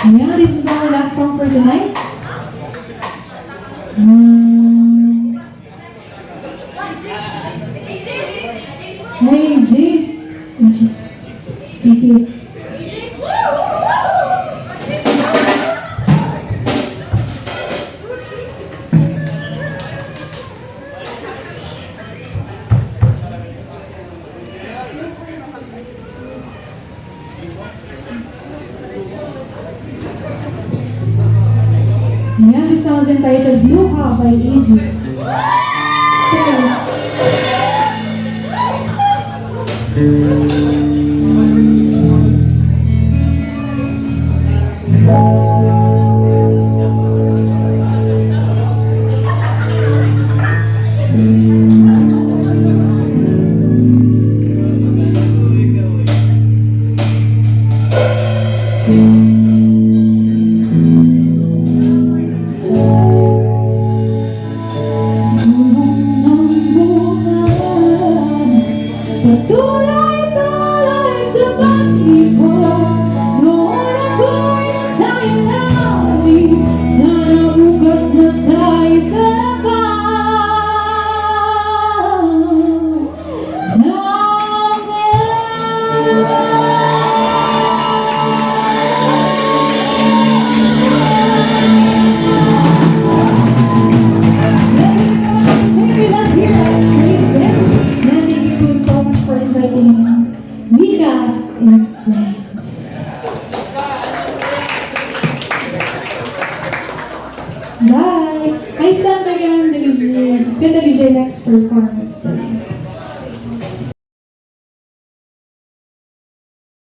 Yeah, this is our last song for tonight. Hey, Jace. Which is City. Yeah, this song is entitled Luha by Aegis. Tuloy-tuloy sa pag-ikot, noon ako'y nasa ilalim, sana bukas nasa ibaba MICAH and friends. Bye! Ay, Semek and DJ. Ganda DJ next performance today.